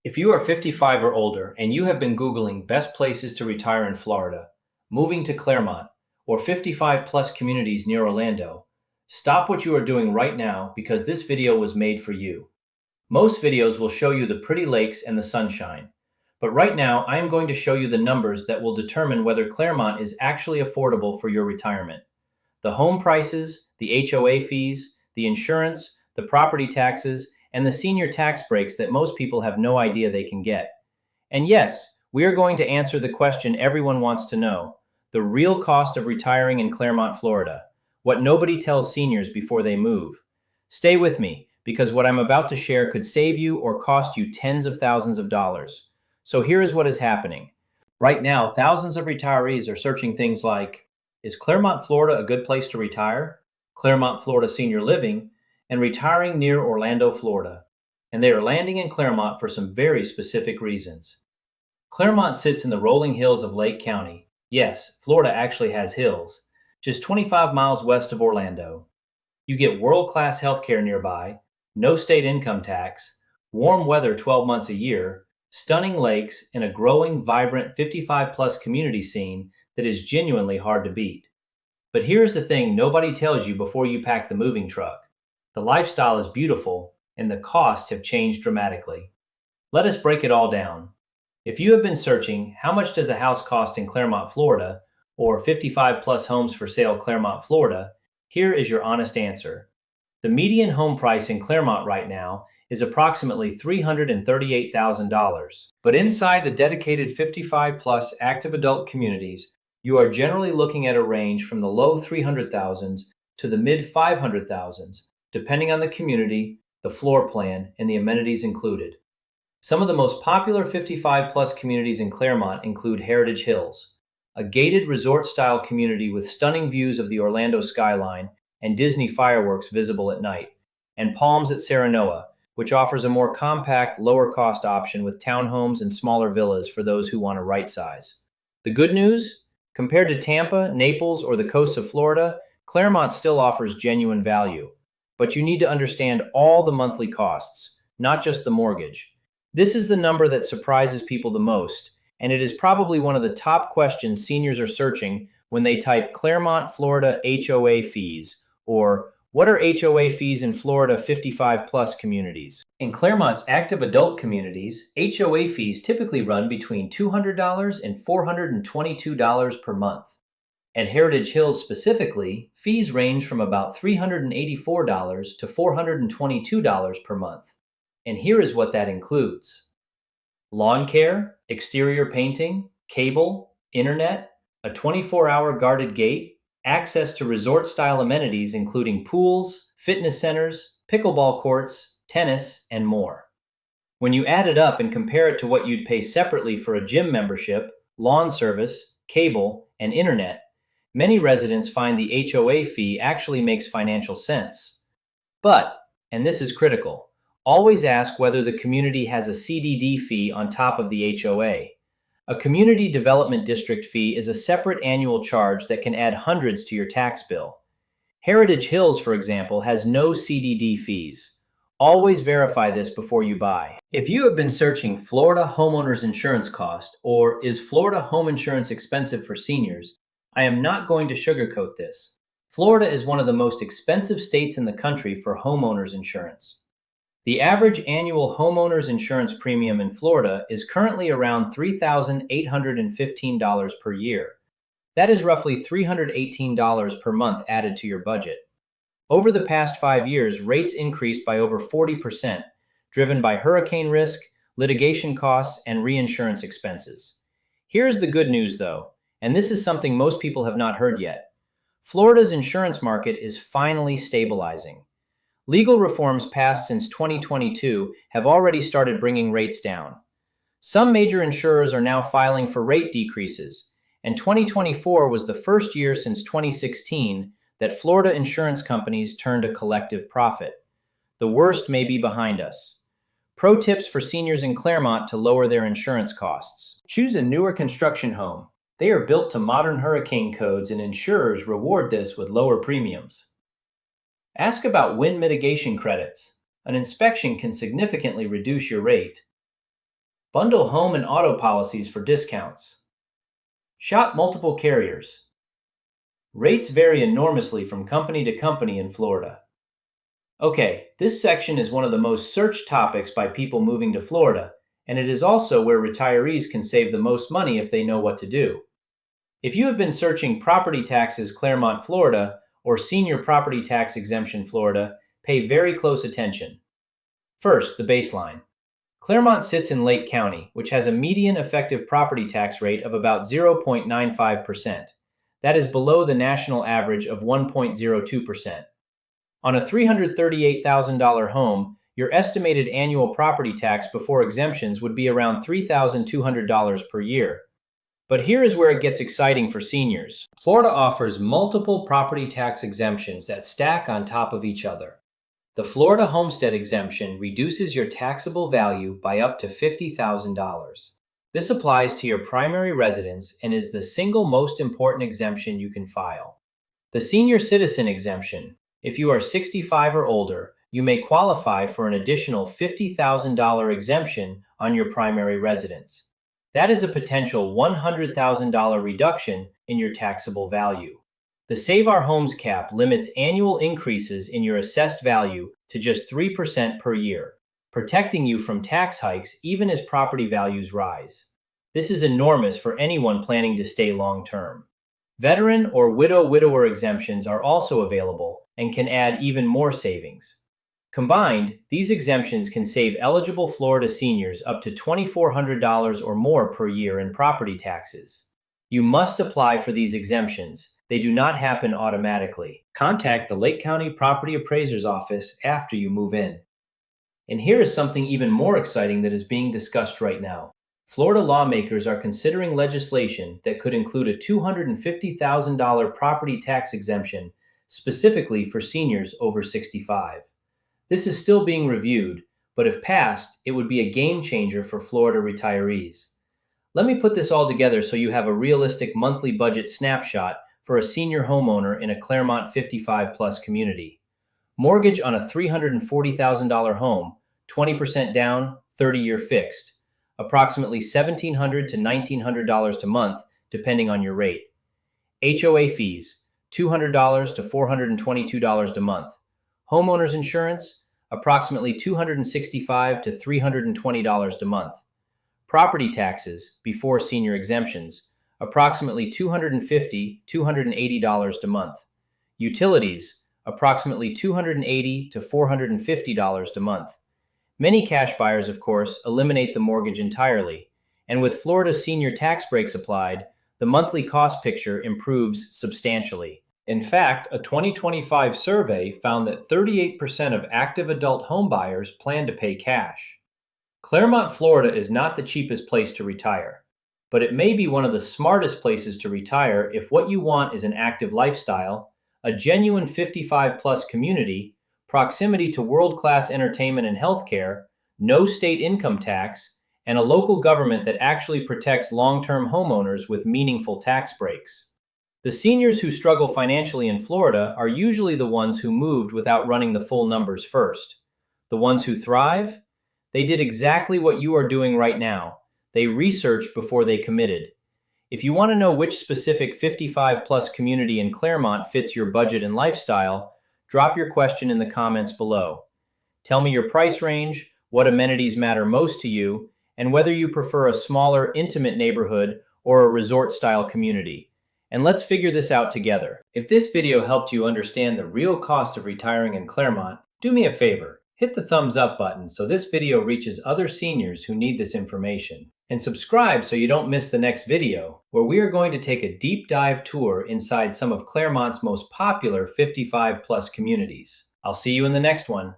If you are 55 or older and you have been Googling best places to retire in Florida, moving to Clermont, or 55 plus communities near Orlando, stop what you are doing right now because this video was made for you. Most videos will show you the pretty lakes and the sunshine, but right now I am going to show you the numbers that will determine whether Clermont is actually affordable for your retirement. The home prices, the HOA fees, the insurance, the property taxes, and the senior tax breaks that most people have no idea they can get. And yes, we are going to answer the question everyone wants to know: the real cost of retiring in Clermont, Florida, what nobody tells seniors before they move. Stay with me, because what I'm about to share could save you or cost you tens of thousands of dollars. So here is what is happening. Right now, thousands of retirees are searching things like: is Clermont, Florida a good place to retire? Clermont, Florida senior living, and retiring near Orlando, Florida. And they are landing in Clermont for some very specific reasons. Clermont sits in the rolling hills of Lake County. Yes, Florida actually has hills, just 25 miles west of Orlando. You get world-class healthcare nearby, no state income tax, warm weather 12 months a year, stunning lakes, and a growing, vibrant 55-plus community scene that is genuinely hard to beat. But here's the thing nobody tells you before you pack the moving truck. The lifestyle is beautiful, and the costs have changed dramatically. Let us break it all down. If you have been searching, how much does a house cost in Clermont, Florida, or 55 plus homes for sale Clermont, Florida, here is your honest answer. The median home price in Clermont right now is approximately $338,000. But inside the dedicated 55 plus active adult communities, you are generally looking at a range from the low 300,000s to the mid 500,000s, depending on the community, the floor plan, and the amenities included. Some of the most popular 55 plus communities in Clermont include Heritage Hills, a gated resort-style community with stunning views of the Orlando skyline and Disney fireworks visible at night, and Palms at Serenoa, which offers a more compact, lower-cost option with townhomes and smaller villas for those who want a right size. The good news? Compared to Tampa, Naples, or the coast of Florida, Clermont still offers genuine value. But you need to understand all the monthly costs, not just the mortgage. This is the number that surprises people the most, and it is probably one of the top questions seniors are searching when they type Clermont, Florida HOA fees, or what are HOA fees in Florida 55 plus communities? In Clermont's active adult communities, HOA fees typically run between $200 and $422 per month. At Heritage Hills specifically, fees range from about $384 to $422 per month. And here is what that includes: lawn care, exterior painting, cable, internet, a 24-hour guarded gate, access to resort-style amenities including pools, fitness centers, pickleball courts, tennis, and more. When you add it up and compare it to what you'd pay separately for a gym membership, lawn service, cable, and internet, many residents find the HOA fee actually makes financial sense. But, and this is critical, always ask whether the community has a CDD fee on top of the HOA. A community development district fee is a separate annual charge that can add hundreds to your tax bill. Heritage Hills, for example, has no CDD fees. Always verify this before you buy. If you have been searching Florida homeowners insurance cost, or is Florida home insurance expensive for seniors, I am not going to sugarcoat this. Florida is one of the most expensive states in the country for homeowners insurance. The average annual homeowners insurance premium in Florida is currently around $3,815 per year. That is roughly $318 per month added to your budget. Over the past 5 years, rates increased by over 40%, driven by hurricane risk, litigation costs, and reinsurance expenses. Here's the good news, though, and this is something most people have not heard yet. Florida's insurance market is finally stabilizing. Legal reforms passed since 2022 have already started bringing rates down. Some major insurers are now filing for rate decreases, and 2024 was the first year since 2016 that Florida insurance companies turned a collective profit. The worst may be behind us. Pro tips for seniors in Clermont to lower their insurance costs: choose a newer construction home. They are built to modern hurricane codes, and insurers reward this with lower premiums. Ask about wind mitigation credits. An inspection can significantly reduce your rate. Bundle home and auto policies for discounts. Shop multiple carriers. Rates vary enormously from company to company in Florida. Okay, this section is one of the most searched topics by people moving to Florida, and it is also where retirees can save the most money if they know what to do. If you have been searching property taxes Clermont, Florida, or senior property tax exemption Florida, pay very close attention. First, the baseline. Clermont sits in Lake County, which has a median effective property tax rate of about 0.95%. That is below the national average of 1.02%. On a $338,000 home, your estimated annual property tax before exemptions would be around $3,200 per year. But here is where it gets exciting for seniors. Florida offers multiple property tax exemptions that stack on top of each other. The Florida Homestead exemption reduces your taxable value by up to $50,000. This applies to your primary residence and is the single most important exemption you can file. The Senior Citizen exemption. If you are 65 or older, you may qualify for an additional $50,000 exemption on your primary residence. That is a potential $100,000 reduction in your taxable value. The Save Our Homes cap limits annual increases in your assessed value to just 3% per year, protecting you from tax hikes even as property values rise. This is enormous for anyone planning to stay long-term. Veteran or widower exemptions are also available and can add even more savings. Combined, these exemptions can save eligible Florida seniors up to $2,400 or more per year in property taxes. You must apply for these exemptions. They do not happen automatically. Contact the Lake County Property Appraiser's office after you move in. And here is something even more exciting that is being discussed right now. Florida lawmakers are considering legislation that could include a $250,000 property tax exemption specifically for seniors over 65. This is still being reviewed, but if passed, it would be a game changer for Florida retirees. Let me put this all together so you have a realistic monthly budget snapshot for a senior homeowner in a Clermont 55-plus community. Mortgage on a $340,000 home, 20% down, 30-year fixed. Approximately $1,700 to $1,900 a month, depending on your rate. HOA fees, $200 to $422 a month. Homeowners insurance, approximately $265 to $320 a month. Property taxes, before senior exemptions, approximately $250 to $280 a month. Utilities, approximately $280 to $450 a month. Many cash buyers, of course, eliminate the mortgage entirely, and with Florida's senior tax breaks applied, the monthly cost picture improves substantially. In fact, a 2025 survey found that 38% of active adult homebuyers plan to pay cash. Clermont, Florida is not the cheapest place to retire, but it may be one of the smartest places to retire if what you want is an active lifestyle, a genuine 55-plus community, proximity to world-class entertainment and healthcare, no state income tax, and a local government that actually protects long-term homeowners with meaningful tax breaks. The seniors who struggle financially in Florida are usually the ones who moved without running the full numbers first. The ones who thrive? They did exactly what you are doing right now. They researched before they committed. If you want to know which specific 55-plus community in Clermont fits your budget and lifestyle, drop your question in the comments below. Tell me your price range, what amenities matter most to you, and whether you prefer a smaller, intimate neighborhood or a resort-style community. And let's figure this out together. If this video helped you understand the real cost of retiring in Clermont, do me a favor. Hit the thumbs up button so this video reaches other seniors who need this information. And subscribe so you don't miss the next video, where we are going to take a deep dive tour inside some of Clermont's most popular 55-plus communities. I'll see you in the next one.